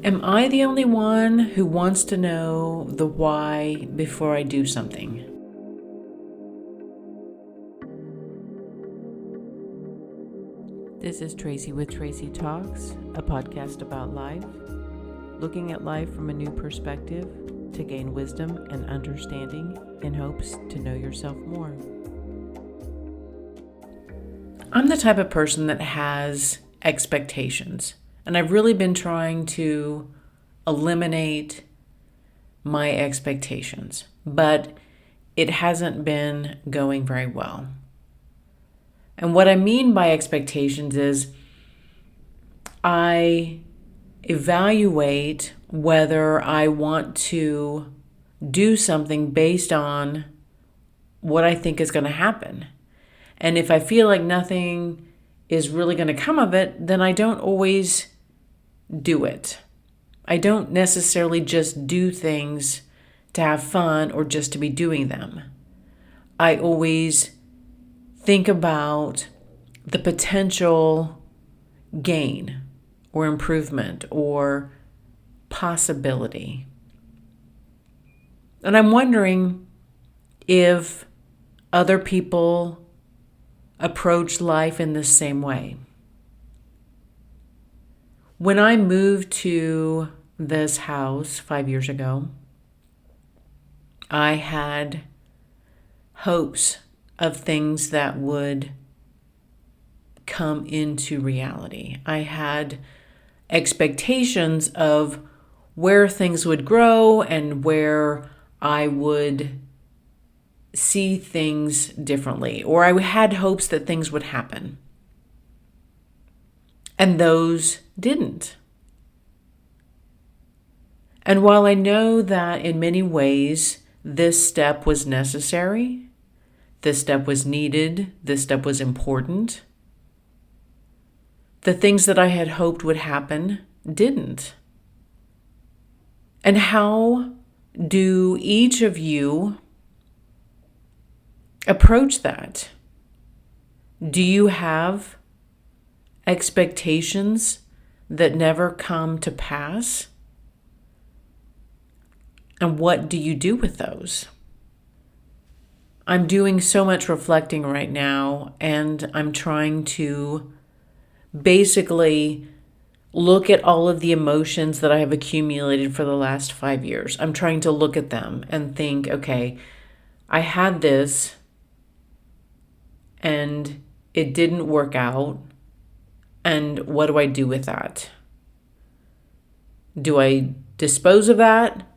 Am I the only one who wants to know the why before I do something? This is Tracy with Tracy Talks, a podcast about life, looking at life from a new perspective to gain wisdom and understanding in hopes to know yourself more. I'm the type of person that has expectations, and I've really been trying to eliminate my expectations, but it hasn't been going very well. And what I mean by expectations is I evaluate whether I want to do something based on what I think is going to happen. And if I feel like nothing is really going to come of it, then I don't always do it. I don't necessarily just do things to have fun or just to be doing them. I always think about the potential gain or improvement or possibility. And I'm wondering if other people approach life in the same way. When I moved to this house 5 years ago, I had hopes of things that would come into reality. I had expectations of where things would grow and where I would see things differently, or I had hopes that things would happen. And those didn't. And while I know that in many ways this step was necessary, this step was needed, this step was important, the things that I had hoped would happen didn't. And how do each of you approach that? Do you have expectations that never come to pass? And what do you do with those? I'm doing so much reflecting right now, and I'm trying to basically look at all of the emotions that I have accumulated for the last 5 years. I'm trying to look at them and think, okay, I had this and it didn't work out. And what do I do with that? Do I dispose of that?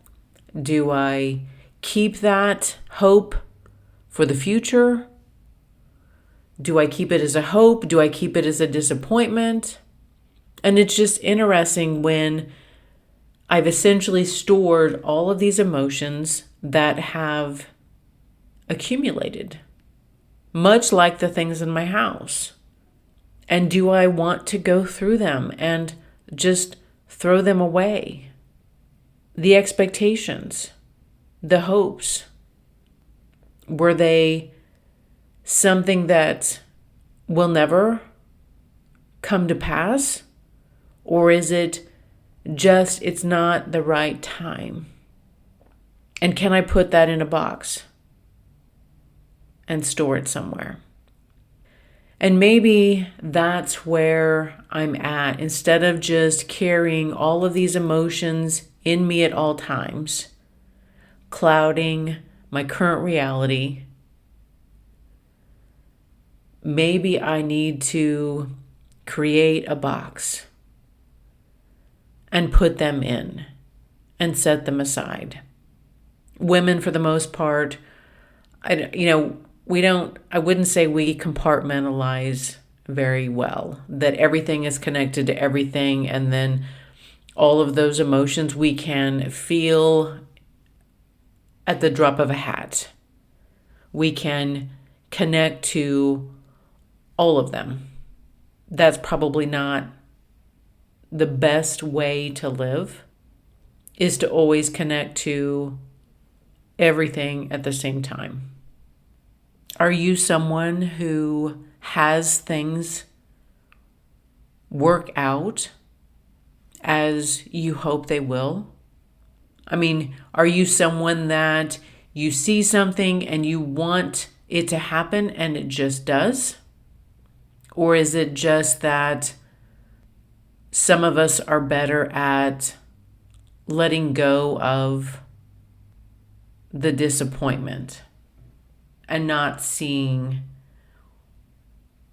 Do I keep that hope for the future? Do I keep it as a hope? Do I keep it as a disappointment? And it's just interesting when I've essentially stored all of these emotions that have accumulated, much like the things in my house. And do I want to go through them and just throw them away? The expectations, the hopes, were they something that will never come to pass? Or is it just it's not the right time? And can I put that in a box and store it somewhere? And maybe that's where I'm at. Instead of just carrying all of these emotions in me at all times, clouding my current reality, maybe I need to create a box and put them in and set them aside. Women, for the most part, I wouldn't say we compartmentalize very well, that everything is connected to everything, and then all of those emotions we can feel at the drop of a hat. We can connect to all of them. That's probably not the best way to live, is to always connect to everything at the same time. Are you someone who has things work out as you hope they will? I mean, are you someone that you see something and you want it to happen and it just does? Or is it just that some of us are better at letting go of the disappointment and not seeing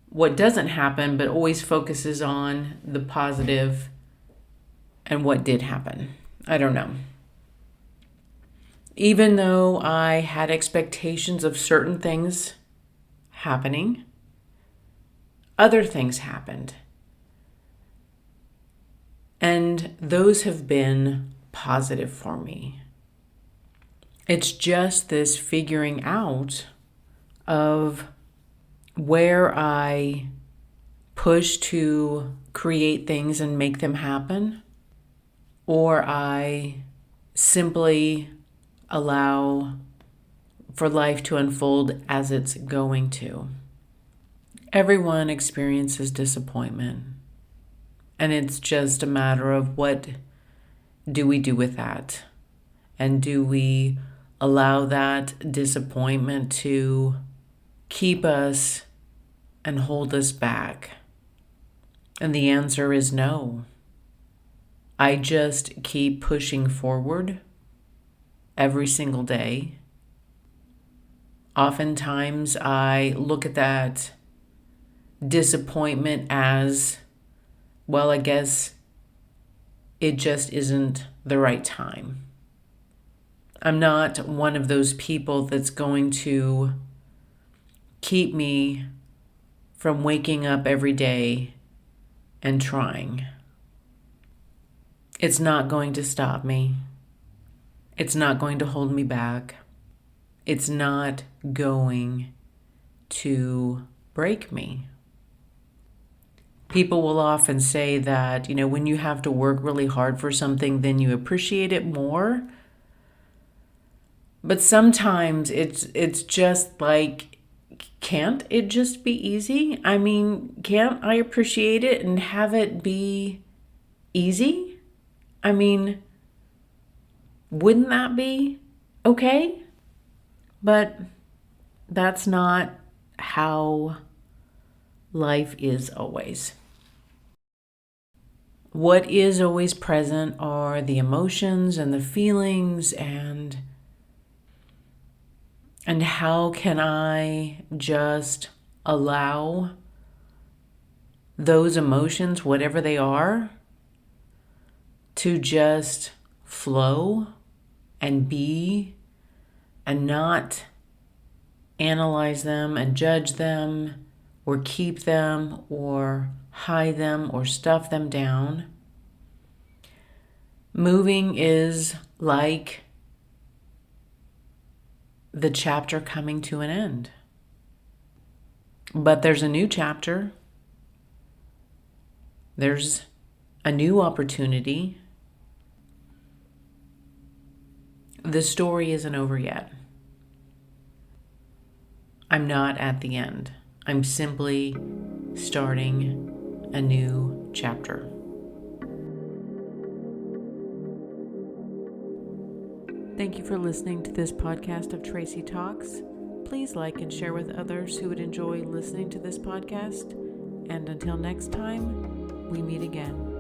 what doesn't happen, but always focuses on the positive and what did happen? I don't know. Even though I had expectations of certain things happening, other things happened. And those have been positive for me. It's just this figuring out of where I push to create things and make them happen, or I simply allow for life to unfold as it's going to. Everyone experiences disappointment, and it's just a matter of what do we do with that? And do we allow that disappointment to keep us and hold us back? And the answer is no. I just keep pushing forward every single day. Oftentimes I look at that disappointment as, well, I guess it just isn't the right time. I'm not one of those people that's going to keep me from waking up every day and trying. It's not going to stop me. It's not going to hold me back. It's not going to break me. People will often say that, when you have to work really hard for something, then you appreciate it more. But sometimes it's just like, can't it just be easy? I mean, can't I appreciate it and have it be easy? I mean, wouldn't that be okay? But that's not how life is always. What is always present are the emotions and the feelings, and how can I just allow those emotions, whatever they are, to just flow and be, and not analyze them and judge them or keep them or hide them or stuff them down. Moving is like the chapter coming to an end. But there's a new chapter. There's a new opportunity. The story isn't over yet. I'm not at the end. I'm simply starting a new chapter. Thank you for listening to this podcast of Tracy Talks. Please like and share with others who would enjoy listening to this podcast. And until next time, we meet again.